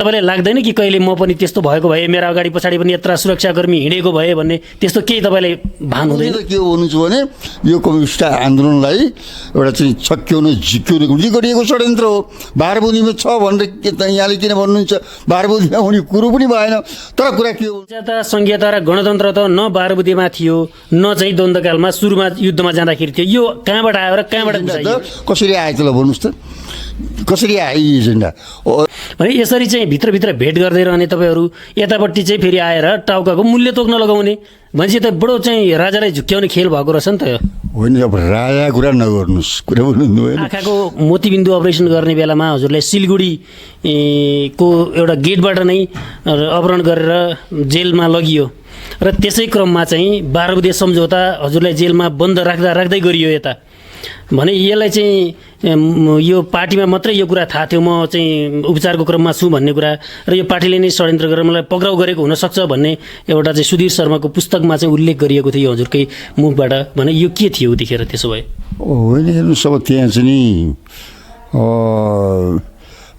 तपाईँलाई लाग्दैन कि कहिले म पनि त्यस्तो भएको भए मेरा अगाडि पछाडि पनि यत्र सुरक्षाकर्मी हिँडेको भए भन्ने त्यस्तो केही तपाईँलाई भान हुँदैन? के भन्नु छ भने यो कम्युनिस्ट आन्दोलनलाई एउटा चाहिँ छक्क्याउनु झिक्क्याउनुको निम्ति गरिएको षड्यन्त्र हो। बारबुदीमा छ भनेर यहाँले किन भन्नुहुन्छ? बारबुदीमा हुने कुरो पनि भएन। तर कुरा के हो, संघीयता र गणतन्त्र त न बारबुदीमा थियो न चाहिँ द्वन्द्वकालमा सुरुमा युद्धमा जाँदाखेरि थियो। यो कहाँबाट आयो र कहाँबाट कसरी आयो त ल भन्नुहोस् त, कसरी आयो एजेन्डा? भने यसरी चाहिँ भित्रभित्र भेट गर्दै रहने तपाईँहरू यतापट्टि चाहिँ फेरि आएर टाउकाको मूल्य तोक्न लगाउने भनेपछि त बडो चाहिँ राजालाई झुक्क्याउने खेल भएको रहेछ नि त। होइन, अब राजा कुरा नगर्नुहोस्, कुरा भन्नु होइन। आँखाको मोतीबिन्दु अपरेसन गर्ने बेलामा हजुरलाई सिलगढी को एउटा गेटबाट नै अपहरण गरेर जेलमा लगियो र त्यसै क्रममा चाहिँ बारबुदे सम्झौता हजुरलाई जेलमा बन्द राख्दै गरियो यता। भने यसलाई चाहिँ यो पार्टीमा मात्रै यो कुरा थाहा थियो म चाहिँ उपचारको क्रममा छु भन्ने कुरा र यो पार्टीले नै षड्यन्त्र गरेर मलाई पक्राउ गरेको हुनसक्छ भन्ने एउटा चाहिँ सुधीर शर्माको पुस्तकमा चाहिँ उल्लेख गरिएको थियो हजुरकै मुखबाट। भने यो के थियो उतिखेर त्यसो भए? होइन, हेर्नुहोस् अब त्यहाँ चाहिँ नि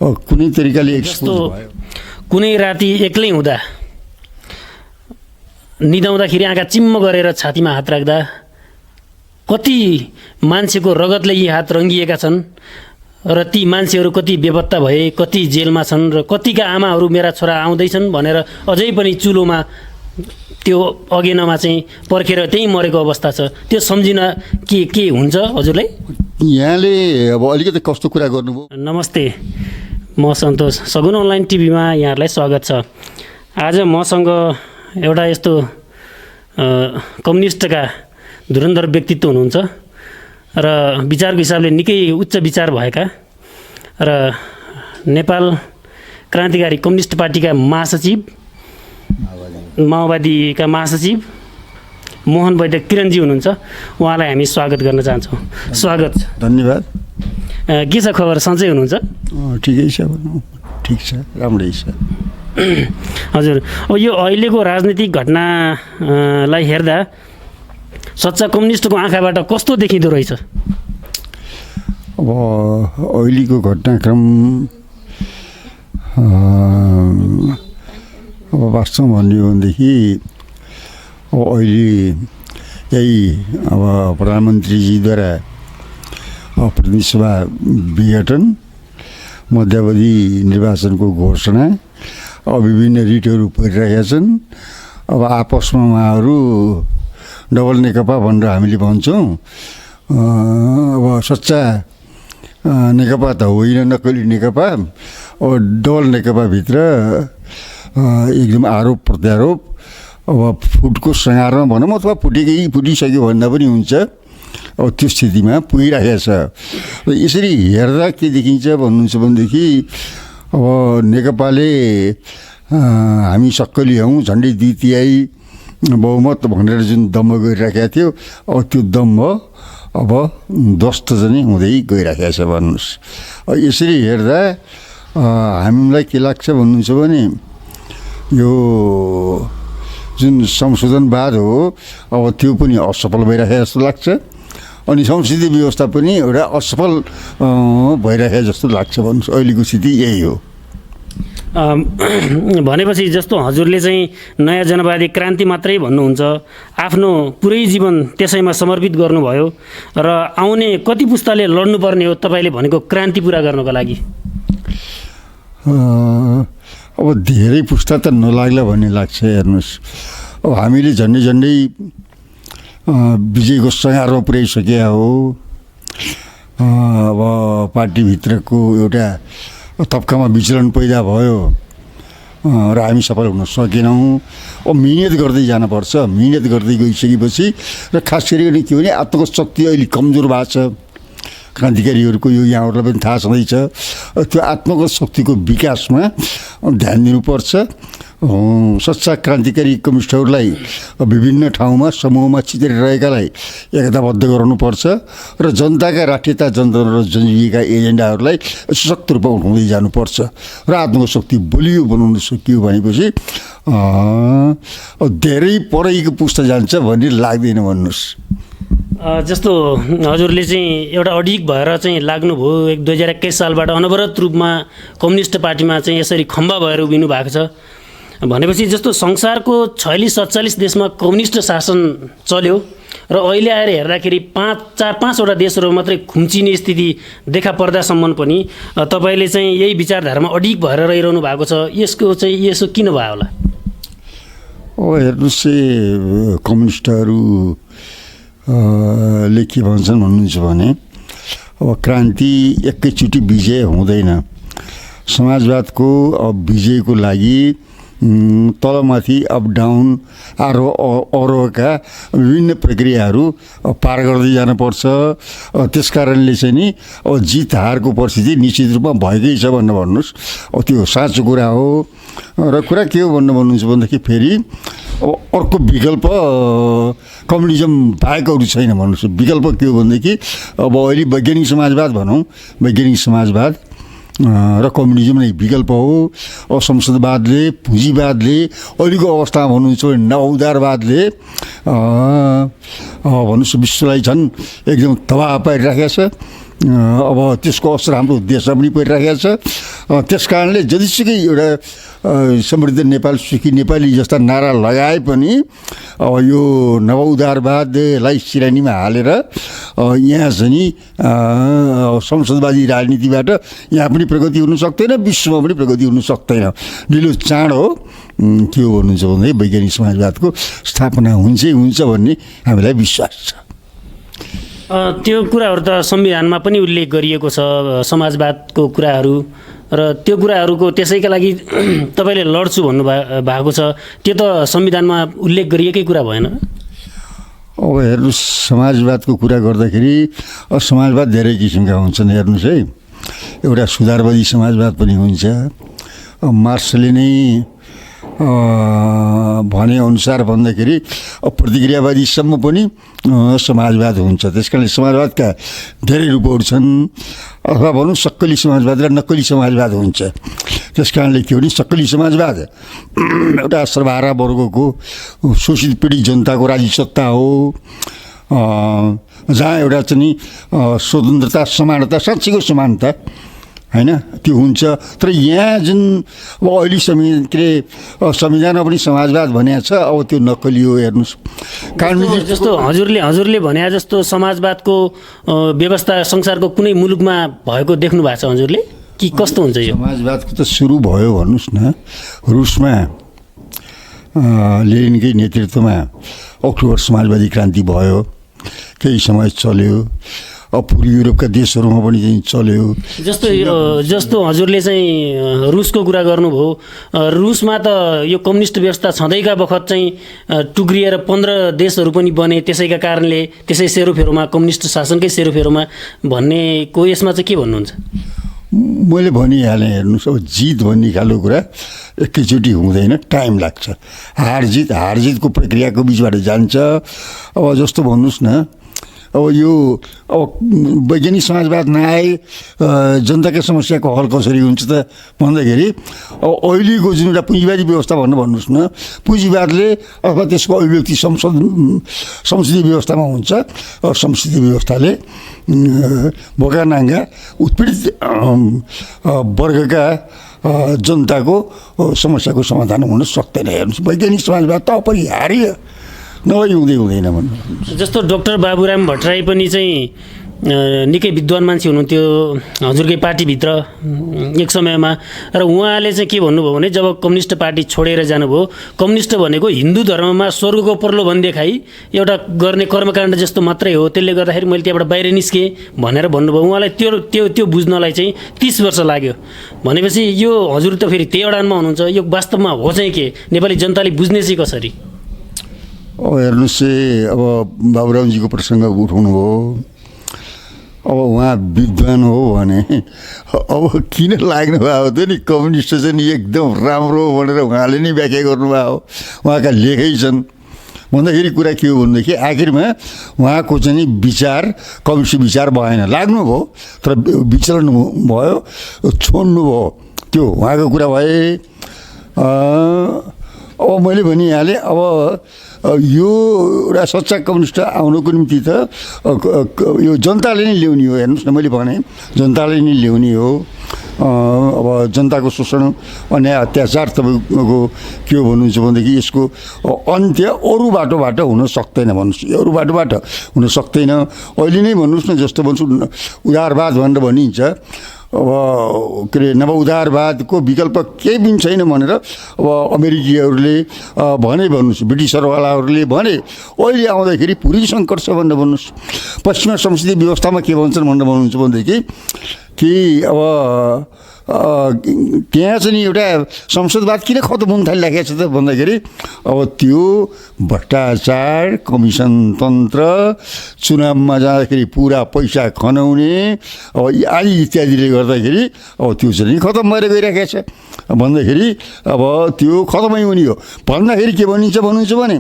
कुनै तरिकाले जस्तो कुनै राति एक्लै हुँदा निदाउँदाखेरि आँखा चिम्म गरेर छातीमा हात राख्दा कति मान्छेको रगतले यी हात रङ्गिएका छन् र ती मान्छेहरू कति बेपत्ता भए, कति जेलमा छन् र कतिका आमाहरू मेरा छोरा आउँदैछन् भनेर अझै पनि चुलोमा त्यो अगेनामा चाहिँ पर्खेर त्यहीँ मरेको अवस्था छ। त्यो सम्झिन के हुन्छ हजुरलाई? यहाँले अब अलिकति कस्तो कुरा गर्नुभयो? नमस्ते, म सन्तोष, सगुन अनलाइन टिभीमा यहाँहरूलाई स्वागत छ। आज मसँग एउटा यस्तो कम्युनिस्टका धुरन्धर व्यक्तित्व हुनुहुन्छ र विचारको हिसाबले निकै उच्च विचार भएका र नेपाल क्रान्तिकारी कम्युनिस्ट पार्टीका महासचिव, माओवादीका महासचिव मोहन वैद्य किरणजी हुनुहुन्छ। उहाँलाई हामी स्वागत गर्न चाहन्छौँ। स्वागत, धन्यवाद। के छ खबर, सन्चै हुनुहुन्छ? ठिकै छ, ठिक छ, राम्रै छ। हजुर, अब यो अहिलेको राजनीतिक घटनालाई हेर्दा सच्चा कम्युनिस्टको आँखाबाट कस्तो देखिँदो रहेछ? अब अहिलेको घटनाक्रम अब वास्तवमा भन्ने हो भनेदेखि अब अहिले यही अब प्रधानमन्त्रीजीद्वारा प्रतिनिधि सभा विघटन, मध्यावधि निर्वाचनको घोषणा, अब विभिन्न रिटहरू परिरहेका छन्। अब आपसमा उहाँहरू डबल नेकपा भनेर हामीले भन्छौँ। अब सच्चा नेकपा त होइन, नक्कली नेकपा। अब डबल नेकपाभित्र एकदम आरोप प्रत्यारोप, अब फुटको सँगारमा भनौँ अथवा फुटिसक्यो भन्दा पनि हुन्छ। अब त्यो स्थितिमा पुगिरहेको छ। यसरी हेर्दा के देखिन्छ भन्नुहुन्छ भनेदेखि अब नेकपाले हामी सक्कली हौँ, झन्डै 2/3 बहुमत भनेर जुन दम्भ गरिराखेको थियो, अब त्यो दम्भ अब ध्वस्त चाहिँ हुँदै गइराखेको छ भन्नुहोस्। यसरी हेर्दा हामीलाई के लाग्छ भन्नुहुन्छ भने यो जुन संशोधनवाद हो अब त्यो पनि असफल भइरहेको जस्तो लाग्छ। अनि संसदीय व्यवस्था पनि एउटा असफल भइरहेको जस्तो लाग्छ भन्नुहोस्। अहिलेको स्थिति यही हो। भनेपछि जस्तो हजुरले चाहिँ नयाँ जनवादी क्रान्ति मात्रै भन्नुहुन्छ, आफ्नो पुरै जीवन त्यसैमा समर्पित गर्नुभयो र आउने कति पुस्ताले लड्नुपर्ने हो तपाईँले भनेको क्रान्ति पुरा गर्नको लागि? अब धेरै पुस्ता त नलाग्ला भन्ने लाग्छ। हेर्नुहोस्, अब हामीले झन्डै विजयको सँगारमा पुर्याइसकेका हो। अब पार्टीभित्रको एउटा तब्कामा विचलन पैदा भयो र हामी सफल हुन सकेनौँ। अब मिहिनेत गर्दै जानुपर्छ। मिहिनेत गर्दै गइसकेपछि र खास गरी के भने आत्मको शक्ति अहिले कमजोर भएको छ क्रान्तिकारीहरूको। यो यहाँहरूलाई पनि थाहा छँदैछ। त्यो आत्मगत शक्तिको विकासमा ध्यान दिनुपर्छ। सच्चा क्रान्तिकारी कम्युनिस्टहरूलाई विभिन्न ठाउँमा समूहमा चित्रिरहेकालाई एकताबद्ध गराउनुपर्छ र जनताका राष्ट्रियता, जनता र जनजीविका एजेन्डाहरूलाई सशक्त रूपमा उठाउँदै जानुपर्छ र आत्मगत शक्ति बलियो बनाउन सकियो भनेपछि धेरै पढाइको पुस्ता जान्छ भन्ने लाग्दैन भन्नुहोस्। जस्तो हजुरले चाहिँ एउटा अडिक भएर चाहिँ लाग्नुभयो 2021 सालबाट अनवरत रूपमा कम्युनिस्ट पार्टीमा चाहिँ यसरी खम्बा भएर उभिनु भएको छ भनेपछि जस्तो संसारको 46-47 देशमा कम्युनिस्ट शासन चल्यो र अहिले आएर हेर्दाखेरि 4-5वटा देशहरू मात्रै खुम्चिने स्थिति देखा पर्दासम्म पनि तपाईँले चाहिँ यही विचारधारामा अडिक भएर रहिरहनु भएको छ यसो किन भयो होला? हेर्नुहोस् कम्युनिस्टहरू ले के भन्छन् भन्नुहुन्छ भने अब क्रान्ति एकैचोटि विजय हुँदैन। समाजवादको विजयको लागि तलमाथि अप डाउन आरोहका विभिन्न प्रक्रियाहरू पार गर्दै जानुपर्छ। त्यस कारणले चाहिँ नि जित हारको परिस्थिति निश्चित रूपमा भएकै छ भनेर भन्नुहोस्। त्यो साँचो कुरा हो। र कुरा के हो भन्नुहुन्छ भन्दाखेरि फेरि अर्को विकल्प कम्युनिजम बाहेक अरू छैन भन्नुहोस्। विकल्प के हो भनेदेखि अब अहिले वैज्ञानिक समाजवाद भनौँ, वैज्ञानिक समाजवाद र कम्युनिजम नै विकल्प हो। संसदवादले, पुँजीवादले, अहिलेको अवस्थामा भन्नुहुन्छ भने नवउदारवादले भन्नुहोस् विश्वलाई झन् एकदम तबाह पारिराखेको छ। अब त्यसको असर हाम्रो देशमा पनि परिराखेको छ। त्यस कारणले जतिसुकै एउटा समृद्ध नेपाल सुखी नेपाली जस्ता नारा लगाए पनि अब यो नवउदारवादलाई सिरानीमा हालेर यहाँ चाहिँ नि संसदवादी राजनीतिबाट यहाँ पनि प्रगति हुन सक्दैन, विश्वमा पनि प्रगति हुन सक्दैन। ढिलो चाँडो हो के हो भन्नुहुन्छ भन्दै वैज्ञानिक समाजवादको स्थापना हुन्छ भन्ने हामीलाई विश्वास छ। त्यो कुराहरू त संविधानमा पनि उल्लेख गरिएको छ समाजवादको कुराहरू, र त्यो कुराहरूको त्यसैका लागि तपाईँले लड्छु भन्नुभएको छ। त्यो त संविधानमा उल्लेख गरिएकै कुरा भएन? अब हेर्नुहोस् समाजवादको कुरा गर्दाखेरि समाजवाद धेरै किसिमका हुन्छन्। हेर्नुहोस् है, एउटा सुधारवादी समाजवाद पनि हुन्छ। मार्क्सले नै भनेअनुसार भन्दाखेरि प्रतिक्रियावादीसम्म पनि समाजवाद हुन्छ। त्यस कारणले समाजवादका धेरै रूपहरू छन्। अथवा भनौँ सक्कली समाजवाद र नक्कली समाजवाद हुन्छ। त्यस कारणले के हो भने सक्कली समाजवाद एउटा सर्वहारा वर्गको शोषित पीडित जनताको राजसत्ता हो, जहाँ एउटा चाहिँ स्वतन्त्रता, समानता, साँच्चीको समानता होइन त्यो हुन्छ। तर यहाँ जुन अब अहिले संविधानमा पनि समाजवाद भनेको छ, अब त्यो नक्कली हो। हेर्नुहोस् कानुनी जस्तो हजुरले भने जस्तो समाजवादको व्यवस्था संसारको कुनै मुलुकमा भएको देख्नु भएको छ हजुरले कि कस्तो हुन्छ यो? समाजवादको त सुरु भयो भन्नुहोस् न, रुसमा लेनिनकै नेतृत्वमा अक्टोबर समाजवादी क्रान्ति भयो, केही समय चल्यो। अब पूर्वी युरोपका देशहरूमा पनि चल्यो। जस्तो हजुरले चाहिँ रुसको कुरा गर्नुभयो। रुसमा त यो कम्युनिस्ट व्यवस्था छँदैका बखत चाहिँ टुक्रिएर 15 देशहरू पनि बने। त्यसैका कारणले त्यसै सेरोफेरोमा कम्युनिस्ट शासनकै सेरोफेरोमा भन्नेको यसमा चाहिँ के भन्नुहुन्छ? मैले भनिहालेँ। हेर्नुहोस् अब जित भन्ने खालको कुरा एकैचोटि हुँदैन, टाइम लाग्छ। हारजितको प्रक्रियाको बिचबाट जान्छ। अब जस्तो भन्नुहोस् न, अब यो वैज्ञानिक समाजवाद नआए जनताका समस्याको हल कसरी हुन्छ त भन्दाखेरि अब अहिलेको जुन एउटा पुँजीवादी व्यवस्था भन्नुहोस् न, पुँजीवादले अथवा त्यसको अभिव्यक्ति संसदीय व्यवस्थामा हुन्छ। संसदीय व्यवस्थाले भोका नाङ्गा उत्पीडित वर्गका जनताको समस्याको समाधान हुन सक्दैन। हेर्नुहोस् वैज्ञानिक समाजवाद त अपरिहार्य नभई हुँदैन भन्नु। जस्तो डाक्टर बाबुराम भट्टराई पनि चाहिँ निकै विद्वान मान्छे हुनुहुन्थ्यो हजुरकै पार्टीभित्र एक समयमा, र उहाँले चाहिँ के भन्नुभयो भने जब कम्युनिस्ट पार्टी छोडेर जानुभयो, कम्युनिस्ट भनेको हिन्दू धर्ममा स्वर्गको प्रलोभन देखाई एउटा गर्ने कर्मकाण्ड जस्तो मात्रै हो, त्यसले गर्दाखेरि मैले त्यहाँबाट बाहिर निस्केँ भनेर भन्नुभयो। उहाँलाई त्यो बुझ्नलाई चाहिँ 30 वर्ष लाग्यो। भनेपछि यो हजुर त फेरि त्यही अडानमा हुनुहुन्छ। यो वास्तवमा हो चाहिँ के, नेपाली जनताले बुझ्ने चाहिँ कसरी? हेर्नुहोस् अब बाबुरामजीको प्रसङ्ग उठाउनु हो। अब उहाँ विद्वान हो भने अब किन लाग्नु भएको थियो नि कम्युनिस्ट चाहिँ नि एकदम राम्रो भनेर उहाँले नै व्याख्या गर्नुभयो। उहाँका लेखै छन्। भन्दाखेरि कुरा के हो भनेदेखि आखिरमा उहाँको चाहिँ नि विचार कम्युनिस्ट विचार भएन, लाग्नुभयो तर विचलन भयो, छोड्नु भयो। त्यो उहाँको कुरा भए। अब मैले भनिहालेँ अब यो एउटा सच्चा कम्युनिस्ट आउनुको निम्ति त यो जनताले नै ल्याउने हो। हेर्नुहोस् न, मैले भने जनताले नै ल्याउने हो। अब जनताको शोषण अन्याय अत्याचार तपाईँको के हो भन्नुहुन्छ भनेदेखि यसको अन्त्य अरू बाटोबाट हुन सक्दैन। भन्नुहोस् अरू बाटोबाट हुन सक्दैन। अहिले नै भन्नुहोस् न, जस्तो भन्छु उदारवाद भनेर भनिन्छ, अब के अरे नव उदारवादको विकल्प केही पनि छैन भनेर अब अमेरिकीहरूले भने भन्नुहोस्, ब्रिटिसरवालाहरूले भने। अहिले आउँदाखेरि पुरै सङ्कट छ भनेर भन्नुहोस्। पश्चिमा संसदीय व्यवस्थामा के भन्छन् भनेर भन्नुहुन्छ भनेदेखि कि अब त्यहाँ चाहिँ नि एउटा संसदवाद किन खत्तम हुन थालिराखेको छ त भन्दाखेरि अब त्यो भ्रष्टाचार, कमिसन तन्त्र, चुनावमा जाँदाखेरि पुरा पैसा खनाउने अब आदि इत्यादिले गर्दाखेरि अब त्यो चाहिँ खत्तम भएर गइराखेको छ भन्दाखेरि अब त्यो खत्तमै हुने हो। भन्दाखेरि के भनिन्छ भने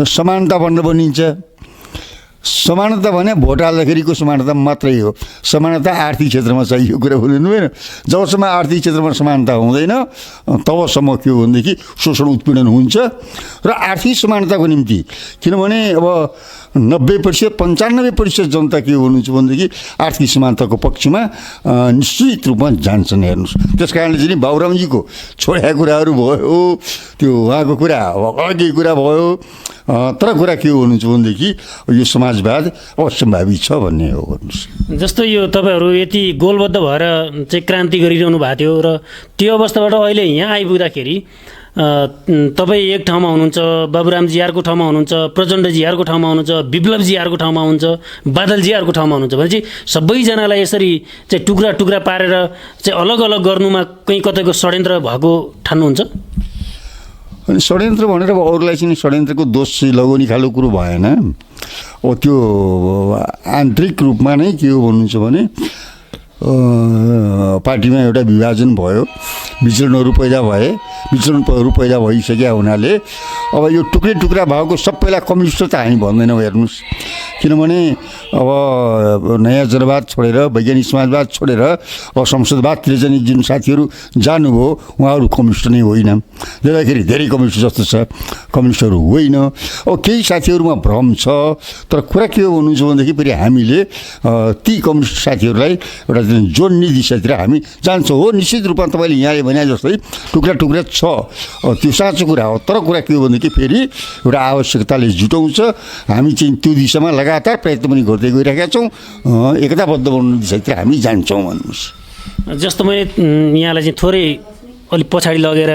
समानता भनेर भनिन्छ। समानता भने भोट हाल्दाखेरिको समानता मात्रै हो। समानता आर्थिक क्षेत्रमा चाहिँ यो कुरा बोल्नु भएन। जबसम्म आर्थिक क्षेत्रमा समानता हुँदैन तबसम्म के हो भनेदेखि शोषण उत्पीडन हुन्छ। र आर्थिक समानताको निम्ति किनभने अब 90% 95% जनता के भन्नुहुन्छ भनेदेखि आर्थिक समानताको पक्षमा निश्चित रूपमा जान्छन्। हेर्नुहोस्, त्यस कारणले चाहिँ बाबुरामजीको छोडेका कुराहरू भयो, त्यो उहाँको कुरा अघि कुरा भयो। तर कुरा के हो भन्नुहुन्छ भनेदेखि यो समाजवाद असम्भावी छ भन्ने हो। भन्नुहोस्, जस्तो यो तपाईँहरू यति गोलबद्ध भएर चाहिँ क्रान्ति गरिरहनु भएको थियो र त्यो अवस्थाबाट अहिले यहाँ आइपुग्दाखेरि तपाईँ एक ठाउँमा हुनुहुन्छ, बाबुरामजी अर्को ठाउँमा हुनुहुन्छ, प्रचण्डजी अर्को ठाउँमा हुनुहुन्छ, विप्लवजी अर्को ठाउँमा हुनुहुन्छ, बादलजी अर्को ठाउँमा हुनुहुन्छ भने चाहिँ सबैजनालाई यसरी चाहिँ टुक्रा टुक्रा पारेर चाहिँ अलग अलग गर्नुमा कहीँ कतैको षड्यन्त्र भएको ठान्नुहुन्छ? अनि षड्यन्त्र भनेर अब अरूलाई चाहिँ षड्यन्त्रको दोष चाहिँ लगाउने खालको कुरो भएन। अब त्यो आन्तरिक रूपमा नै के हो भन्नुहुन्छ भने पार्टीमा एउटा विभाजन भयो, विचलनहरू पैदा भइसकेका हुनाले अब यो टुक्रे टुक्रा भएको सबैलाई कम्युनिस्ट त हामी भन्दैनौँ। हेर्नुहोस्, किनभने अब नयाँ जनवाद छोडेर वैज्ञानिक समाजवाद छोडेर अब संसदवादतिर चाहिँ जुन साथीहरू जानुभयो उहाँहरू कम्युनिस्ट नै होइन। हेर्दाखेरि धेरै कम्युनिस्ट जस्तो छ, कम्युनिस्टहरू होइन। अब केही साथीहरूमा भ्रम छ। तर कुरा के हो भन्नुहुन्छ भनेदेखि फेरि हामीले ती कम्युनिस्ट साथीहरूलाई एउटा जोड्ने दिशातिर हामी जान्छौँ। हो, निश्चित रूपमा तपाईँले यहाँले भने जस्तै टुक्रा टुक्रा छ, त्यो साँचो कुरा हो। तर कुरा के हो भनेदेखि फेरि एउटा आवश्यकताले जुटाउँछ। हामी चाहिँ त्यो दिशामा लगातार प्रयत्न पनि गर्दै गइरहेका छौँ। एकताबद्ध बनाउने दिशातिर हामी जान्छौँ। भन्नुहोस्, जस्तो मैले यहाँलाई चाहिँ थोरै अलिक पछाडि लगेर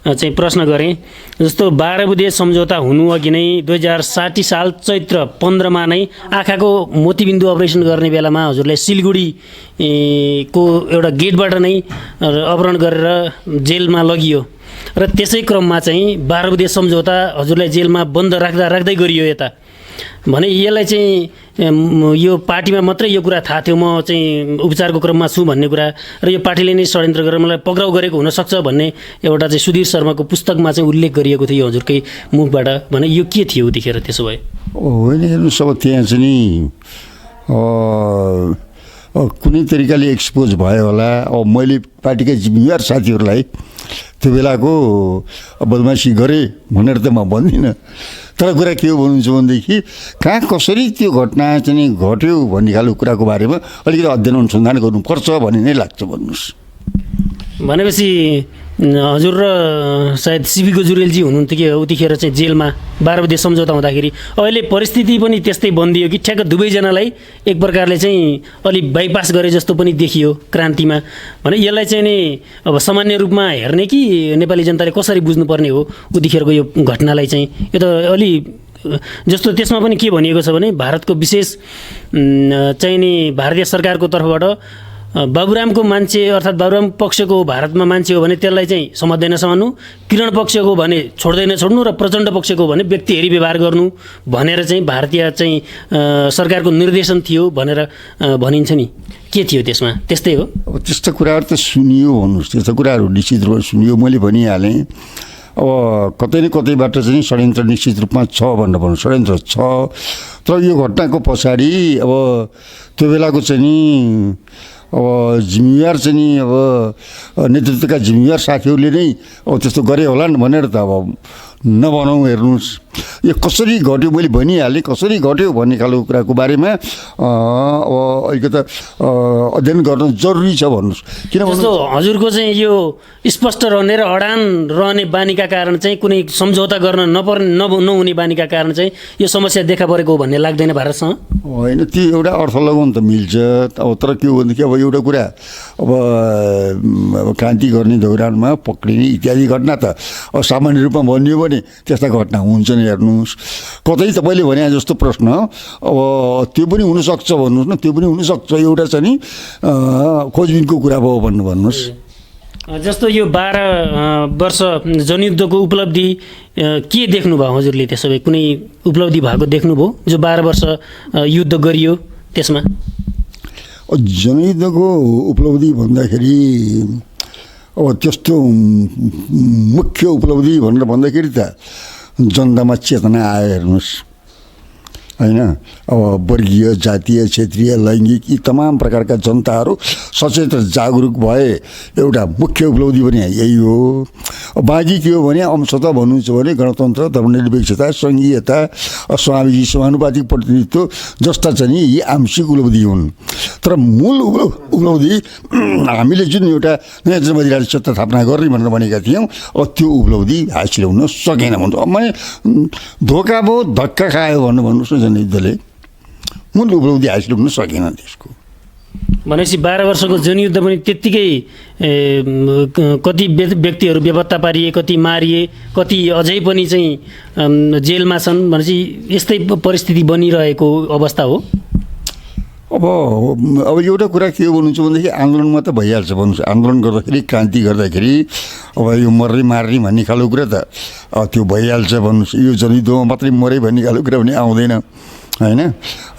चाहिँ प्रश्न गरेँ। जस्तो 12 बुँदे सम्झौता हुनु अघि नै 2060 साल चैत्र 15मा नै आँखाको मोतीबिन्दु अपरेसन गर्ने बेलामा हजुरलाई सिलगढी को एउटा गेटबाट नै अपहरण गरेर जेलमा लगियो र त्यसै क्रममा चाहिँ 12 बुँदे सम्झौता हजुरलाई जेलमा बन्द राख्दै गरियो यता भने यसलाई चाहिँ यो पार्टीमा मात्रै यो कुरा थाहा थियो म चाहिँ उपचारको क्रममा छु भन्ने कुरा र यो पार्टीले नै षड्यन्त्र गरेर मलाई पक्राउ गरेको हुनसक्छ भन्ने एउटा चाहिँ सुधीर शर्माको पुस्तकमा चाहिँ उल्लेख गरिएको थियो यो हजुरकै मुखबाट। भने यो के थियो उतिखेर? त्यसो भए होइन, हेर्नुहोस्, अब त्यहाँ चाहिँ नि कुनै तरिकाले एक्सपोज भयो होला। अब मैले पार्टीका जिम्मेवार साथीहरूलाई त्यो बेलाको बदमासी गरेँ भनेर त म भन्दिनँ। तर कुरा के हो भन्नुहुन्छ भनेदेखि कहाँ कसरी त्यो घटना चाहिँ घट्यो भन्ने खालको कुराको बारेमा अलिकति अध्ययन अनुसन्धान गर्नुपर्छ भन्ने नै लाग्छ। भन्नुहोस्, भनेपछि हजुर र सायद सिबी गजुरेलजी हुनुहुन्थ्यो कि उतिखेर चाहिँ जेलमा 12 बुँदे सम्झौता हुँदाखेरि अहिले परिस्थिति पनि त्यस्तै बनिदियो कि ठ्याक्क दुवैजनालाई एक प्रकारले चाहिँ अलि बाइपास गरे जस्तो पनि देखियो क्रान्तिमा? भने यसलाई चाहिँ नि अब सामान्य रूपमा हेर्ने कि नेपाली जनताले कसरी बुझ्नुपर्ने हो उतिखेरको यो घटनालाई चाहिँ? यो त अलि जस्तो त्यसमा पनि के भनिएको छ भने भारतको विशेष चाहिँ नि भारतीय सरकारको तर्फबाट बाबुरामको मान्छे अर्थात् बाबुराम पक्षको भारतमा मान्छे हो भने त्यसलाई चाहिँ समात्दैन समान्नु, किरण पक्षको भने छोड्दैन छोड्नु, र प्रचण्ड पक्षको भने व्यक्ति हेरी व्यवहार गर्नु भनेर चाहिँ भारतीय चाहिँ सरकारको निर्देशन थियो भनेर भनिन्छ नि। के थियो त्यसमा? त्यस्तै हो। अब त्यस्तो कुराहरू त सुनियो। भन्नुहोस्, त्यस्तो कुराहरू निश्चित रूपमा सुनियो। मैले भनिहालेँ अब कतै न कतैबाट चाहिँ षड्यन्त्र निश्चित रूपमा छ भनेर भन्नु, षड्यन्त्र छ। तर यो घटनाको पछाडि अब त्यो बेलाको चाहिँ नि अब जिम्मेवार चाहिँ नि अब नेतृत्वका जिम्मेवार साथीहरूले नै अब त्यस्तो गरे होला नि भनेर त अब नबनाउँ। हेर्नुहोस् यो कसरी घट्यो मैले भनिहालेँ, कसरी घट्यो भन्ने खालको कुराको बारेमा अब अलिकति अध्ययन गर्न जरुरी छ भन्नुहोस्। किन जस्तो हजुरको चाहिँ यो स्पष्ट रहने र अडान रहने बानीका कारण चाहिँ कुनै सम्झौता गर्न नहुने बानीका कारण चाहिँ यो समस्या देखा परेको हो भन्ने लाग्दैन भारतसँग? होइन, त्यो एउटा अर्थ लगाउनु त मिल्छ। अब तर के हो भनेदेखि अब एउटा कुरा अब क्रान्ति गर्ने दौरानमा पक्रिने इत्यादि घटना त अब सामान्य रूपमा भनियो भने त्यस्ता घटना हुन्छन्। हेर्नुहोस् कतै तपाईँले भने जस्तो प्रश्न अब त्यो पनि हुनसक्छ भन्नुहोस् न, त्यो पनि हुनसक्छ। एउटा चाहिँ नि खोजबिनको कुरा भयो भन्नुहोस्। जस्तो यो 12 वर्ष जनयुद्धको उपलब्धि के देख्नुभयो हजुरले? त्यसो भए कुनै उपलब्धि भएको देख्नुभयो जो 12 वर्ष युद्ध गरियो त्यसमा? जनयुद्धको उपलब्धि भन्दाखेरि अब त्यस्तो मुख्य उपलब्धि भनेर भन्दाखेरि त जनतामा चेतना आयो। हेर्नुहोस् होइन, अब वर्गीय, जातीय, क्षेत्रीय, लैङ्गिक यी तमाम प्रकारका जनताहरू सचेत र जागरुक भए एउटा मुख्य उपलब्धि पनि यही हो। बाँकी के हो भने अंशतः भन्नुहुन्छ भने गणतन्त्र, धर्मनिरपेक्षता, सङ्घीयता, समावेशी, समानुपातिक प्रतिनिधित्व जस्ता चाहिँ नि यी आंशिक उपलब्धि हुन्। तर मूल उपलब्धि हामीले जुन एउटा नयाँ जनमधिराज सत्ता स्थापना गर्ने भनेर भनेका थियौँ, अब त्यो उपलब्धि हासिल हुन सकेन भन्नु। अब मैले धोका भयो, धक्का खायो भनेर भन्नुहोस् न, जनयुद्धले मूल उपलब्धि हासिल हुन सकेन त्यसको। भनेपछि 12 वर्षको जनयुद्ध पनि त्यत्तिकै कति व्यक्तिहरू बेपत्ता पारिए, कति मारिए, कति अझै पनि चाहिँ जेलमा छन् भनेपछि यस्तै परिस्थिति बनिरहेको अवस्था हो। अब एउटा कुरा के हो भन्नुहुन्छ भनेदेखि आन्दोलनमा त भइहाल्छ भन्नुहोस्। आन्दोलन गर्दाखेरि, क्रान्ति गर्दाखेरि अब यो मर्ने मार्ने भन्ने खालको कुरा त त्यो भइहाल्छ भन्नुहोस्। यो जनयुद्धमा मात्रै मरे भन्ने खालको कुरा पनि आउँदैन होइन।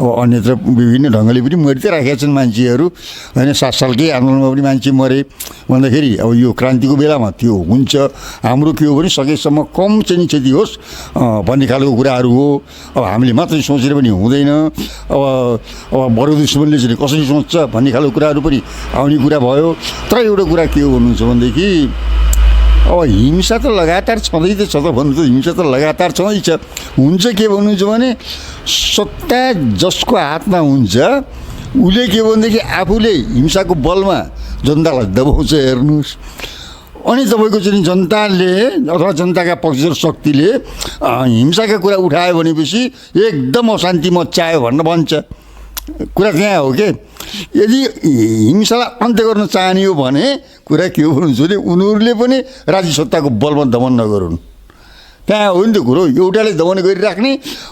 अब अन्यत्र विभिन्न ढङ्गले पनि मरि त राखेका छन् मान्छेहरू होइन। 7 सालकै आन्दोलनमा पनि मान्छे मरे भन्दाखेरि अब यो क्रान्तिको बेलामा त्यो हुन्छ। हाम्रो के हो भने सकेसम्म कम चाहिँ क्षति होस् भन्ने खालको कुराहरू हो। अब हामीले मात्रै सोचेर पनि हुँदैन। अब बडो दुश्मनले चाहिँ कसरी सोच्छ भन्ने खालको कुराहरू पनि आउने कुरा भयो। तर एउटा कुरा के हो भन्नुहुन्छ भनेदेखि अब हिंसा त लगातार छँदै त छ त भन्नु त, हिंसा त लगातार छँदैछ। हुन्छ के भन्नुहुन्छ भने सत्ता जसको हातमा हुन्छ उसले के भनेदेखि आफूले हिंसाको बलमा जनतालाई दबाउँछ। हेर्नुहोस् अनि तपाईँको चाहिँ जनताले अथवा जनताका पक्षधर शक्तिले हिंसाका कुरा उठायो भनेपछि एकदम अशान्ति मच्चायो भनेर भन्छ। कुरा त्यहाँ हो कि यदि हिंसालाई अन्त्य गर्न चाहने हो भने कुरा के हो भन्नुहुन्छ भने उनीहरूले पनि राज्य सत्ताको बलमा दमन नगरून्। त्यहाँ हो नि त्यो कुरो। एउटाले दमन गरिराख्ने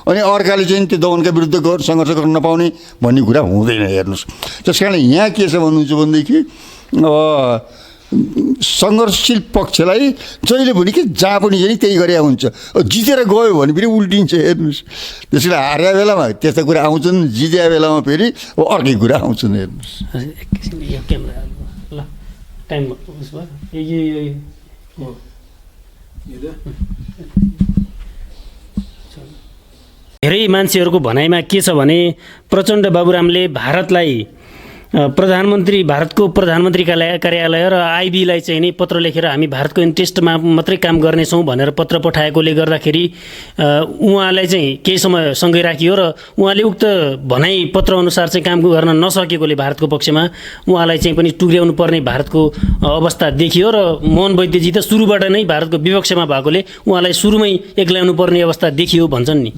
अनि अर्काले चाहिँ त्यो दमनका विरुद्ध सङ्घर्ष गर्न नपाउने भन्ने कुरा हुँदैन। हेर्नुहोस् त्यस कारण यहाँ के छ भन्नुहुन्छ भनेदेखि सङ्घर्षशील पक्षलाई जहिले पनि कि जहाँ पनि चाहिँ त्यही गरे हुन्छ। जितेर गयो भने फेरि उल्टिन्छ। हेर्नुहोस् त्यसैले हारेको बेलामा त्यस्ता कुरा आउँछन्, जितेको बेलामा फेरि अर्कै कुरा आउँछन्। हेर्नुहोस् धेरै मान्छेहरूको भनाइमा के छ भने प्रचण्ड बाबुरामले भारतलाई भारतको प्रधानमन्त्री कार्यालय र आइबीलाई चाहिँ नि पत्र लेखेर हामी भारतको इन्ट्रेस्टमा मात्रै काम गर्नेछौँ भनेर पत्र पठाएकोले गर्दाखेरि उहाँलाई चाहिँ केही समय सँगै राखियो र उहाँले उक्त भनाइ पत्रअनुसार चाहिँ काम गर्न नसकेकोले भारतको पक्षमा उहाँलाई चाहिँ पनि टुक्र्याउनु पर्ने भारतको अवस्था देखियो र मोहन वैद्यजी त सुरुबाट नै भारतको विपक्षमा भएकोले उहाँलाई सुरुमै एक्ल्याउनु पर्ने अवस्था देखियो भन्छन् नि।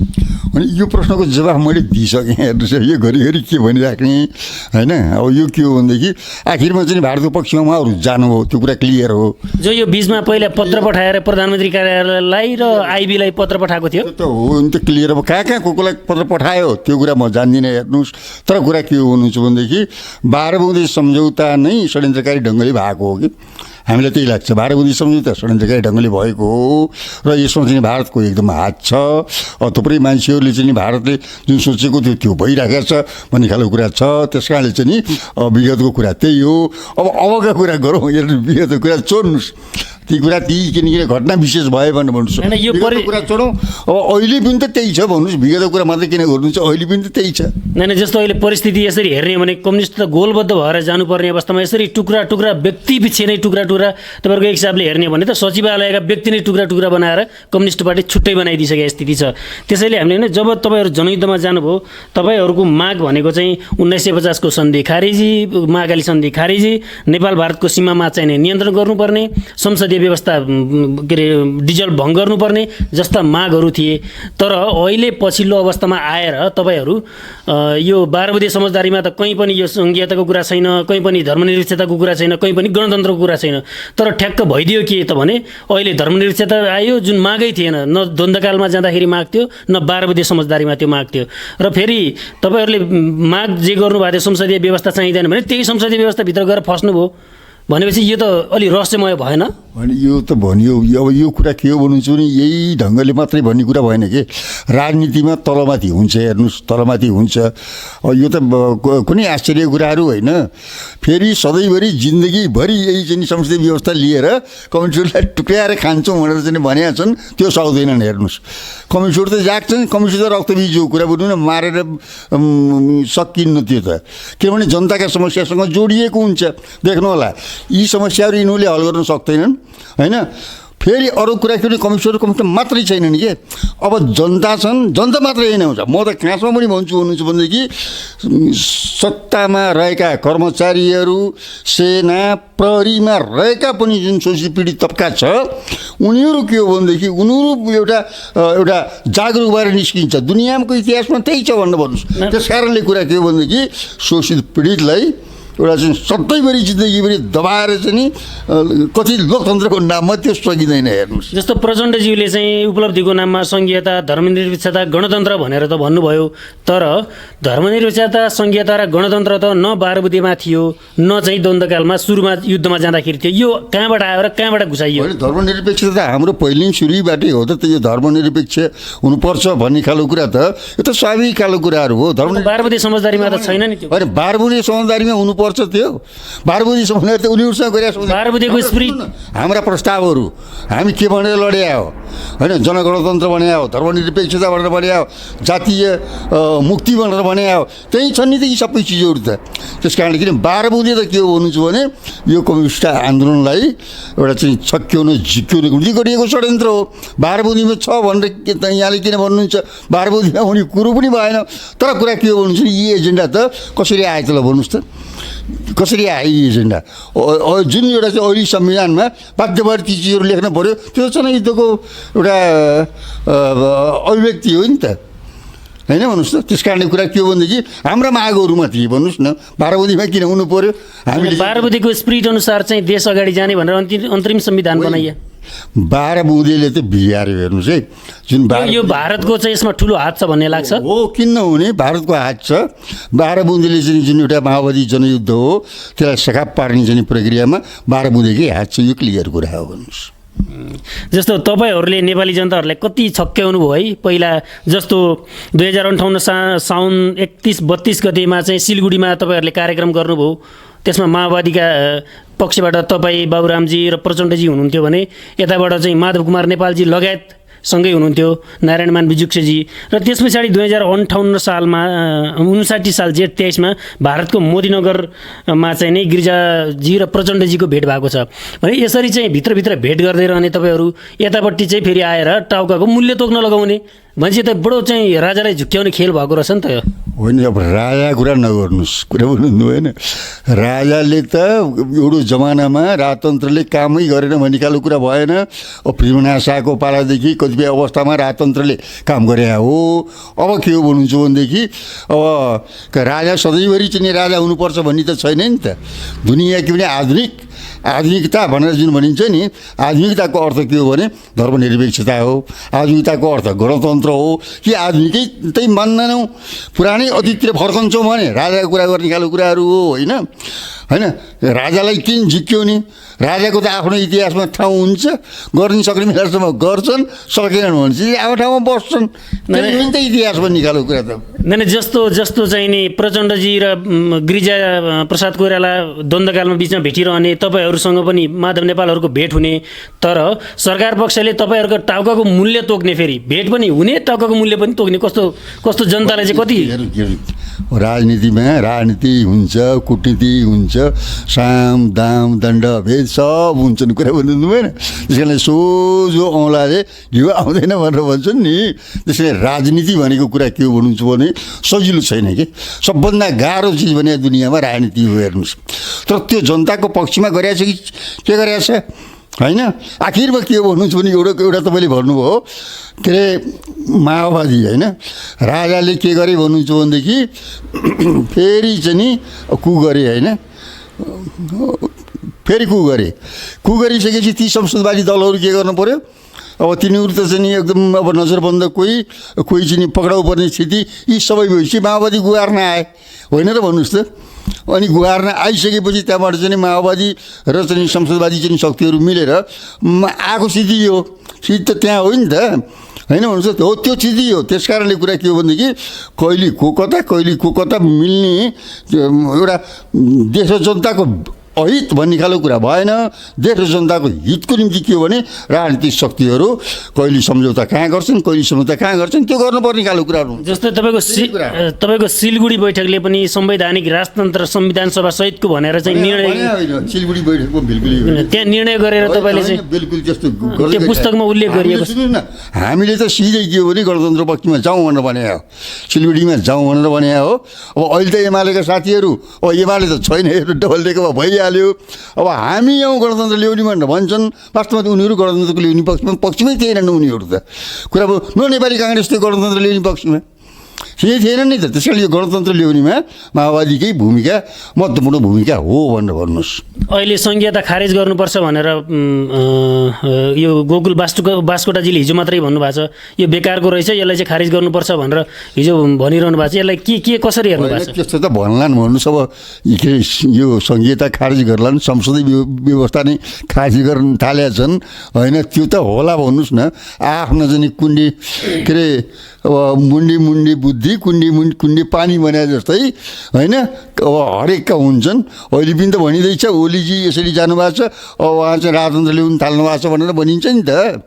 अनि यो प्रश्नको जवाफ मैले दिइसकेँ। हेर्नुहोस् यो घरिघरि के भनिराख्ने होइन। अब यो के हो भनेदेखि आखिरमा चाहिँ भारतको पक्षमा उहाँहरू जानुभयो, त्यो कुरा क्लियर हो। जो यो बिचमा पहिला पत्र पठाएर प्रधानमन्त्री कार्यालयलाई र आइबीलाई पत्र पठाएको थियो त्यो त हो नि, त क्लियर अब कहाँ को कोलाई पत्र पठायो त्यो कुरा म जान्दिनँ। हेर्नुहोस् तर कुरा के हो भन्नुहुन्छ भनेदेखि 12 बुँदे सम्झौता नै षड्यन्त्रकारी ढङ्गले भएको हो कि हामीलाई त्यही लाग्छ। 12 बुँदे सम्झौता षड्यन्त्रकारी ढङ्गले भएको हो र यसमा चाहिँ भारतको एकदम हात छ। थुप्रै मान्छेहरूले चाहिँ भारतले जुन सोचेको थियो त्यो भइरहेको छ भन्ने खालको कुरा छ। त्यस कारणले चाहिँ विगतको कुरा त्यही हो। अबका कुरा गरौँ, विगतको कुरा छोड्नुहोस्। ती कुरा किनकि घटना विशेष भयो भनेर भन्नुहोस्। होइन, यो विगतको कुरा छोडौँ, अब अहिले पनि त त्यही छ भन्नुहोस्। विगतको कुरा मात्रै किन गर्नुहुन्छ, अहिले पनि त त्यही छ। होइन, जस्तो अहिले परिस्थिति यसरी हेर्ने हो भने कम्युनिस्ट त गोलबद्ध भएर जानुपर्ने अवस्थामा यसरी टुक्रा टुक्रा व्यक्ति पछि नै टुक्रा टुक्रा तपाईँहरूको एक हिसाबले हेर्ने हो भने त सचिवालयका व्यक्ति नै टुक्रा टुक्रा बनाएर कम्युनिस्ट पार्टी छुट्टै बनाइदिइसकेको स्थिति छ। त्यसैले हामीले होइन, जब तपाईँहरू जनयुद्धमा जानुभयो तपाईँहरूको माग भनेको चाहिँ 1950 को सन्धि खारेजी, महाकाली सन्धि खारेजी, नेपाल भारतको सीमामा चाहिँ नियन्त्रण गर्नुपर्ने, संसदीय व्यवस्था के अरे डिजल्भ भङ्ग गर्नुपर्ने जस्ता मागहरू थिए। तर अहिले पछिल्लो अवस्थामा आएर तपाईँहरू यो 12 बुँदे समझदारीमा त कहीँ पनि यो सङ्घीयताको कुरा छैन, कहीँ पनि धर्मनिरपेक्षताको कुरा छैन, कहीँ पनि गणतन्त्रको कुरा छैन। तर ठ्याक्क भइदियो के त भने अहिले धर्मनिरपेक्षता आयो जुन मागै थिएन, न द्वन्द्वकालमा जाँदाखेरि माग थियो, न 12 बुँदे समझदारीमा त्यो माग थियो। र फेरि तपाईँहरूले माग जे गर्नुभएको थियो संसदीय व्यवस्था चाहिँदैन भने त्यही संसदीय व्यवस्थाभित्र गएर फस्नुभयो भनेपछि यो त अलि रहस्यमय भएन? अनि यो त भनियो। अब यो कुरा के हो भन्नुहुन्छ भने यही ढङ्गले मात्रै भन्ने कुरा भएन कि राजनीतिमा तलमाथि हुन्छ, हेर्नुहोस् तलमाथि हुन्छ। यो त कुनै आश्चर्य कुराहरू होइन। फेरि सधैँभरि जिन्दगीभरि यही चाहिँ संसदीय व्यवस्था लिएर कम्युनिस्टहरूलाई टुक्राएर खान्छौँ भनेर चाहिँ भनेका छन्, त्यो सक्दैनन्। हेर्नुहोस् कम्युनिस्टहरू त जाग्छन्, कम्युनिस्ट त रक्तबीजको कुरा बुझ्नु न, मारेर सकिन्न त्यो त। किनभने जनताका समस्यासँग जोडिएको हुन्छ। देख्नु होला यी समस्याहरू यिनीहरूले हल गर्न सक्दैनन् होइन। फेरि अरू कुरा के भने कम्युनिस्ट मात्रै छैनन् कि, अब जनता छन्, जनता मात्रै होइन हुन्छ। म त कहाँसम्म पनि भन्छु भनेदेखि सत्तामा रहेका कर्मचारीहरू, सेना, प्रहरीमा रहेका पनि जुन शोषित पीडित तबका छ उनीहरू के हो भनेदेखि उनीहरू एउटा जागरुक भएर निस्किन्छ। दुनियाँको इतिहासमा त्यही छ भनेर भन्नुहोस्। त्यस कारणले कुरा के हो भनेदेखि शोषित पीडितलाई एउटा चाहिँ सधैँभरि जिन्दगीभरि दबाएर चाहिँ नि कति लोकतन्त्रको नाममा त्यो सकिँदैन। हेर्नुहोस् जस्तो प्रचण्डज्यूले चाहिँ उपलब्धिको नाममा सङ्घीयता, धर्मनिरपेक्षता, गणतन्त्र भनेर त भन्नुभयो। तर धर्मनिरपेक्षता, सङ्घीयता र गणतन्त्र त न 12 बुँदेमा थियो, न चाहिँ द्वन्द्वकालमा सुरुमा युद्धमा जाँदाखेरि थियो। यो कहाँबाट आयो र कहाँबाट घुसाइयो? धर्मनिरपेक्षता त हाम्रो पहिले सुरुबाटै हो त। यो धर्मनिरपेक्ष हुनुपर्छ भन्ने खालको कुरा त यो त स्वाभाविक खालको कुराहरू हो। 12 बुँदे समझदारीमा त छैन नि त्यो। होइन 12 बुँदे समझदारीमा हुनुपर्छ त्यो। 12 बुँदे समझदारी त उनीहरूसँग गरिरहेको 12 बुँदेको स्पिरिट हाम्रा प्रस्तावहरू हामी के भनेर लड्या हो होइन। जनगणतन्त्र भने हो, धर्मनिरपेक्षता भनेर भने हो, जातीय मुक्ति भनेर भने हो, त्यही छन् नि त यी सबै चिजहरू त। त्यस कारणले किन 12 बुँदे त के हो भन्नुहुन्छ भने यो कम्युनिस्ट आन्दोलनलाई एउटा चाहिँ छक्क्याउनु झिक्क्याउनुको निम्ति गरिएको षड्यन्त्र हो। 12 बुँदेमा छ भनेर यहाँले किन भन्नुहुन्छ? 12 बुँदेमा हुने कुरो पनि भएन। तर कुरा के हो भन्नुहुन्छ भने यी एजेन्डा त कसरी आयो त ल भन्नुहोस् त, कसरी आयो यी एजेन्डा? जुन एउटा चाहिँ अहिले संविधानमा बाध्य भएर ती चिजहरू लेख्न पऱ्यो, त्यो जनयुद्धको एउटा अभिव्यक्ति हो नि त होइन भन्नुहोस् त। त्यस कारणले कुरा के हो भनेदेखि हाम्रा मागहरूमा थिए भन्नुहोस् न, 12 बुँदेमा किन हुनु पऱ्यो? हामीले 12 बुँदेको स्पिरिट अनुसार चाहिँ देश अगाडि जाने भनेर अन्तरिम संविधान बनाइयो। 12 बुँदेले त बिगार्यो। हेर्नुहोस् है, जुन यो भारतको चाहिँ यसमा ठुलो हात छ भन्ने लाग्छ हो। किन नहुने, भारतको हात छ। 12 बुँदेले चाहिँ जुन एउटा माओवादी जनयुद्ध हो त्यसलाई सकाप पार्ने चाहिँ प्रक्रियामा 12 बुँदेकै हात छ। यो क्लियर कुरा हो भन्नुहोस्। जस्तो तपाईँहरूले नेपाली जनताहरूलाई कति छक्क्याउनु भयो है। पहिला जस्तो 2058 साउन 31-32 गतेमा चाहिँ सिलगढीमा तपाईँहरूले कार्यक्रम गर्नुभयो। त्यसमा माओवादीका पक्षबाट तपाईँ, बाबुरामजी र प्रचण्डजी हुनुहुन्थ्यो भने यताबाट चाहिँ माधव कुमार नेपालजी लगायत सँगै हुनुहुन्थ्यो, नारायणमान बिजुक्सेजी। र त्यस पछाडि 2058 सालमा 59 साल जेठ 23मा भारतको मोदीनगरमा चाहिँ नै गिरिजाजी र प्रचण्डजीको भेट भएको छ भने यसरी चाहिँ भित्रभित्र भेट गर्दै रहने तपाईँहरू यतापट्टि चाहिँ फेरि आएर टाउकाको मूल्य तोक्न लगाउने भनेपछि त बडो चाहिँ राजालाई झुक्क्याउने खेल भएको रहेछ नि त। होइन अब राजा कुरा नगर्नुहोस्, कुरा भन्नु होइन। राजाले त एउटा जमानामा राजतन्त्रले कामै गरेन भन्ने खालको कुरा भएन। अब पृथ्वीनारायण शाहको पालादेखि कतिपय अवस्थामा राजतन्त्रले काम गरे हो। अब के हो भन्नुहुन्छ भनेदेखि अब राजा सधैँभरि चाहिँ राजा हुनुपर्छ भन्ने त छैन नि त। दुनियाँ के भने आधुनिकता भनेर जुन भनिन्छ नि, आधुनिकताको अर्थ के हो भने धर्मनिरपेक्षता हो, आधुनिकताको अर्थ गणतन्त्र हो कि आधुनिकै त्यही मान्दैनौँ, पुरानै अतीततिर फर्कन्छौँ भने राजाको कुरा गर्ने खालको कुराहरू हो होइन। होइन राजालाई किन झिक्क्याउने? राजाको त आफ्नो इतिहासमा ठाउँ हुन्छ, गर्न सक्ने बेलासम्म गर्छन्, सकेनन् भने चाहिँ आफ्नो ठाउँमा बस्छन्। त्यही त इतिहासमा निकालेको कुरा त। नै जस्तो चाहिँ नि प्रचण्डजी र गिरिजा प्रसाद कोइराला द्वन्द्वकालमा बिचमा भेटिरहने, तपाईँहरूसँग पनि माधव नेपालहरूको भेट हुने, तर सरकार पक्षले तपाईँहरूको टाउकाको मूल्य तोक्ने, फेरि भेट पनि हुने, टाउकाको मूल्य पनि तोक्ने, कस्तो जनतालाई चाहिँ कति राजनीतिमा राजनीति हुन्छ, कुटनीति हुन्छ, साम दाम दण्ड भेद सब हुन्छन्, कुरा भन्नु भएन। त्यस कारणले सोझो औँलाले घिउ आउँदैन भनेर भन्छन् नि। त्यसैले राजनीति भनेको कुरा के हो भन्नुहुन्छ भने सजिलो छैन कि, सबभन्दा गाह्रो चिज भने दुनियाँमा राजनीति हो। हेर्नुहोस्, तर त्यो जनताको पक्षमा गरेछ कि के गरेछ होइन। आखिरमा के हो भन्नुहुन्छ भने एउटा तपाईँले भन्नुभयो के अरे माओवादी होइन, राजाले के गरे भन्नुहुन्छ भनेदेखि फेरि चाहिँ नि कु गरे होइन, फेरि कु गरिसकेपछि ती संसदवादी दलहरू के गर्नु पर्यो, अब तिनीहरू त चाहिँ नि एकदम अब नजरबन्द, कोही चाहिँ नि पक्राउ पर्ने स्थिति, यी सबै भएपछि माओवादी गुहार्न आए होइन र भन्नुहोस् त। अनि गुहार्न आइसकेपछि त्यहाँबाट चाहिँ माओवादी र चाहिँ संसदवादी चाहिँ शक्तिहरू मिलेर आएको स्थिति हो। स्थिति त त्यहाँ हो नि त होइन भन्नुहोस् त। हो त्यो स्थिति हो। त्यस कारणले कुरा के हो भनेदेखि कहिले को कता मिल्ने एउटा देश र जनताको अहित भन्ने खालको कुरा भएन। देश र जनताको हितको निम्ति के हो भने राजनीतिक शक्तिहरू कहिले सम्झौता कहाँ गर्छन्, कहिले सम्झौता कहाँ गर्छन्, त्यो गर्नुपर्ने खालको कुराहरू। जस्तै तपाईँको सिलगढी बैठकले पनि संवैधानिक राजतन्त्र संविधान सभा सहितको भनेर चाहिँ निर्णय, सिलगढी बैठकको बिल्कुल त्यहाँ निर्णय गरेर तपाईँले चाहिँ बिल्कुल त्यस्तो त्यो पुस्तकमा उल्लेख गरिएको छ। सुन्नु न, हामीले त सिधै के हो भने गणतन्त्र पक्षमा जाउँ भनेर भने हो, सिलगढीमा जाउँ भनेर भने हो। अब अहिले त एमालेका साथीहरू, अब एमाले त छैन, डबल डेकमा भइहाल्यो। अब हामी यौँ गणतन्त्र ल्याउने भनेर भन्छन्, वास्तवमा त उनीहरू गणतन्त्रको ल्याउने पक्षमै थिएनन्। उनीहरू त कुरा अब नेपाली काङ्ग्रेस त्यो गणतन्त्र ल्याउने पक्षमा थिएन नि त। त्यस कारणले यो गणतन्त्र ल्याउनेमा माओवादीकै भूमिका महत्त्वपूर्ण भूमिका हो भनेर भन्नुहोस्। अहिले संघीयता खारेज गर्नुपर्छ भनेर यो गोकुल बास्कोटाजीले हिजो मात्रै भन्नुभएको छ, यो बेकारको रहेछ, यसलाई चाहिँ खारेज गर्नुपर्छ भनेर हिजो भनिरहनु भएको छ। यसलाई के कसरी हेर्नु भएको छ? त्यस्तो त भन्लान् भन्नुहोस्। अब यो संघीयता खारेज गर्लान्, संसदीय व्यवस्था नै खारेज गर्न थालेका छन् होइन, त्यो त होला भन्नुहोस् न। आफ्नो चाहिँ कुण्डी के अरे अब मुन्डी बुद्धि कुण्डी पानी बनाए जस्तै होइन, अब हरेकका हुन्छन्। अहिले पनि त भनिँदैछ ओलीजी यसरी जानुभएको छ, अब उहाँ चाहिँ राजतन्त्र ल्याउनु थाल्नु भएको छ भनेर भनिन्छ नि त।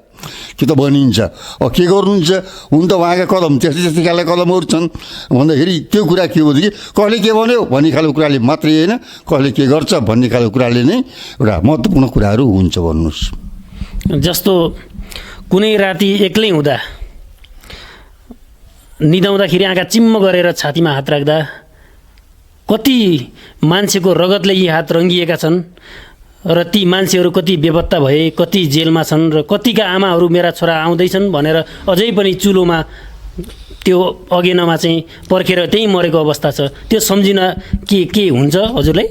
त्यो त भनिन्छ। अब के गर्नुहुन्छ, हुन त उहाँका कदम त्यस्तै खालका कदमहरू छन् भन्दाखेरि त्यो कुरा के हो भनेदेखि कसले के भन्यो भन्ने खालको कुराले मात्रै होइन, कसले के गर्छ भन्ने खालको कुराले नै एउटा महत्त्वपूर्ण कुराहरू हुन्छ भन्नुहोस्। जस्तो कुनै राति एक्लै हुँदा निदाउँदाखेरि आँखा चिम्म गरेर छातीमा हात राख्दा कति मान्छेको रगतले यी हात रङ्गिएका छन् र ती मान्छेहरू कति बेपत्ता भए, कति जेलमा छन् र कतिका आमाहरू मेरा छोरा आउँदैछन् भनेर अझै पनि चुलोमा त्यो अगेनामा चाहिँ पर्खेर त्यहीँ मरेको अवस्था छ। त्यो सम्झिन के हुन्छ हजुरलाई?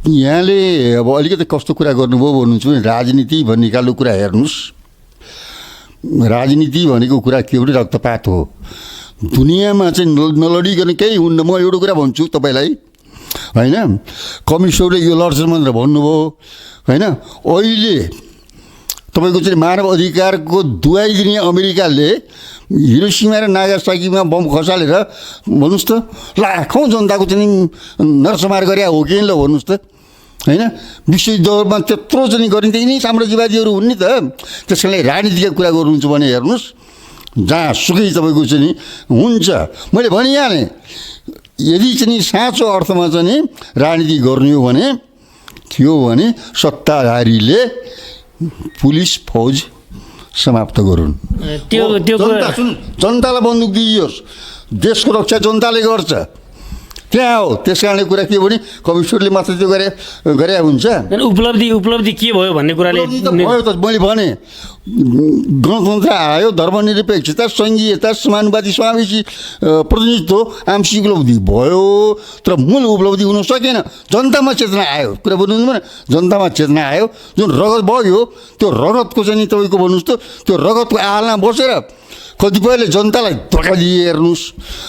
यहाँले अब अलिकति कस्तो कुरा गर्नुभयो भन्नुहुन्छ भने राजनीति भन्ने खालको कुरा हेर्नुहोस्। राजनीति भनेको कुरा के हो भने रक्तपात हो। दुनियाँमा चाहिँ नलडिकन केही हुन्न। म एउटा कुरा भन्छु तपाईँलाई होइन, कम्युनिस्टहरूले यो लड्छन् भनेर भन्नुभयो होइन। अहिले तपाईँको चाहिँ मानव अधिकारको दुहाई दिने अमेरिकाले हिरोसिमा र नागासाकीमा बम खसालेर भन्नुहोस् त लाखौँ जनताको चाहिँ नरसंहार गरे हो कि ल भन्नुहोस् त होइन। विश्वयुद्धमा त्यत्रो चाहिँ गरिन्छ, यिनै साम्राज्यवादीहरू हुन् नि त। त्यस कारणले राजनीतिका कुरा गर्नुहुन्छ भने हेर्नुहोस्, जहाँ सुकै तपाईँको चाहिँ नि हुन्छ। मैले भनिहालेँ, यदि चाहिँ साँचो अर्थमा चाहिँ नि राजनीति गर्ने हो भने के हो भने सत्ताधारीले पुलिस फौज समाप्त गरून्। जनतालाई बन्दुक दिइयोस्, देशको रक्षा जनताले गर्छ, त्यहाँ हो। त्यस कारणले कुरा के हो भने कम्युनिस्टहरूले मात्र त्यो गरे हुन्छ। उपलब्धि के भयो भन्ने कुराले भयो त। मैले भने गणतन्त्र आयो, धर्मनिरपेक्षता, सङ्घीयता, समानुपाती, समावेशी प्रतिनिधित्व, आंशिक उपलब्धि भयो, तर मूल उपलब्धि हुन सकेन। जनतामा चेतना आयो, कुरा बुझ्नु भने जनतामा चेतना आयो। जुन रगत बग्यो त्यो रगतको चाहिँ तपाईँको भन्नुहोस् त, त्यो रगतको आहालमा बसेर कतिपयले जनतालाई धोका दिए हेर्नुहोस्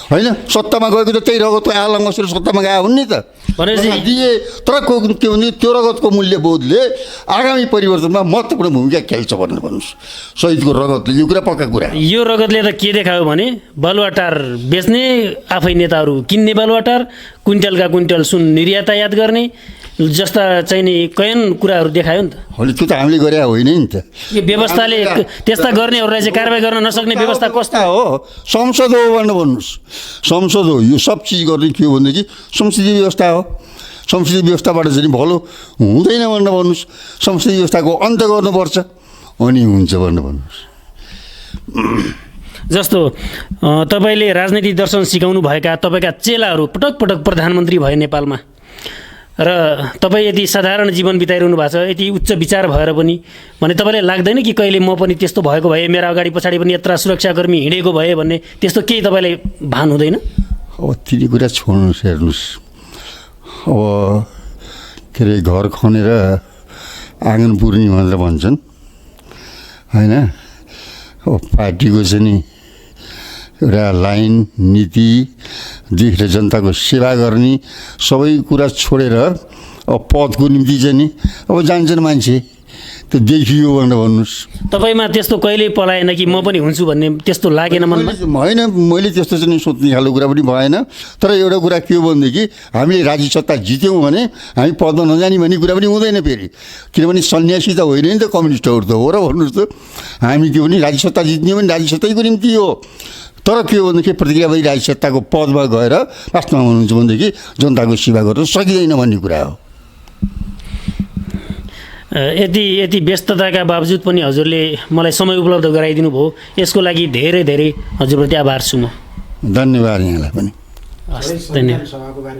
होइन सत्तामा गएको त त्यही रगतको आलङ बसेर सत्तामा गए हुन् नि त भनेपछि धोका दिए तर के भने त्यो रगतको मूल्यबोधले आगामी परिवर्तनमा महत्त्वपूर्ण भूमिका खेल्छ भनेर भन्नुहोस् शहीदको रगतले यो कुरा पक्का कुरा यो रगतले त के देखायो भने बालुवाटार बेच्ने आफै नेताहरू किन्ने बालुवाटार क्विन्टलका क्विन्टल सुन निर्यातायात गर्ने जस्ता चाहिँ नि कैयन कुराहरू देखायो नि त होइन त्यो त हामीले गरे होइन नि त यो व्यवस्थाले त्यस्ता गर्नेहरूलाई चाहिँ कारबाही गर्न नसक्ने व्यवस्था कस्तो हो संसद हो भनेर भन्नुहोस् संसद हो यो सब चिज गर्ने के हो भनेदेखि संसदीय व्यवस्था हो संसदीय व्यवस्थाबाट चाहिँ भलो हुँदैन भनेर भन्नुहोस् संसदीय व्यवस्थाको अन्त्य गर्नुपर्छ अनि हुन्छ भनेर भन्नुहोस् जस्तो तपाईँले राजनीतिक दर्शन सिकाउनु भएका तपाईँका चेलाहरू पटक पटक प्रधानमन्त्री भए नेपालमा र तपाईँ यति साधारण जीवन बिताइरहनु भएको छ यति उच्च विचार भएर पनि भने तपाईँलाई लाग्दैन कि कहिले म पनि त्यस्तो भएको भए मेरा अगाडि पछाडि पनि यत्र सुरक्षाकर्मी हिँडेको भए भन्ने त्यस्तो केही तपाईँलाई भान हुँदैन अब तिनी कुरा छोड्नुहोस् हेर्नुहोस् अब के अरे घर खनेर आँगन पुर्ने भनेर भन्छन् होइन अब पार्टीको चाहिँ नि एउटा लाइन नीति देखेर जनताको सेवा गर्ने सबै कुरा छोडेर अब पदको निम्ति चाहिँ नि अब जान्छन् मान्छे त्यो देखियो भनेर भन्नुहोस् तपाईँमा त्यस्तो कहिल्यै पलाएन कि म पनि हुन्छु भन्ने त्यस्तो लागेन मनमा होइन मैले त्यस्तो चाहिँ सोच्ने खालको कुरा पनि भएन तर एउटा कुरा के हो भनेदेखि हामीले राज्य सत्ता जित्यौँ भने हामी पदमा नजाने भन्ने कुरा पनि हुँदैन फेरि किनभने सन्यासी त होइन नि त कम्युनिस्टहरू त हो र भन्नुहोस् त हामी के भने राज्य सत्ता जित्ने भने राज्य सत्तैको निम्ति हो तर के हो भनेदेखि प्रतिक्रियावादी राज्य सत्ताको पदमा गएर वास्तवमा हुनुहुन्छ भनेदेखि जनताको सेवा गर्न सकिँदैन भन्ने कुरा हो यति व्यस्तताका बावजुद पनि हजुरले मलाई समय उपलब्ध गराइदिनु भयो यसको लागि धेरै धेरै हजुरप्रति आभार छु म धन्यवाद यहाँलाई पनि हस् धन्यवाद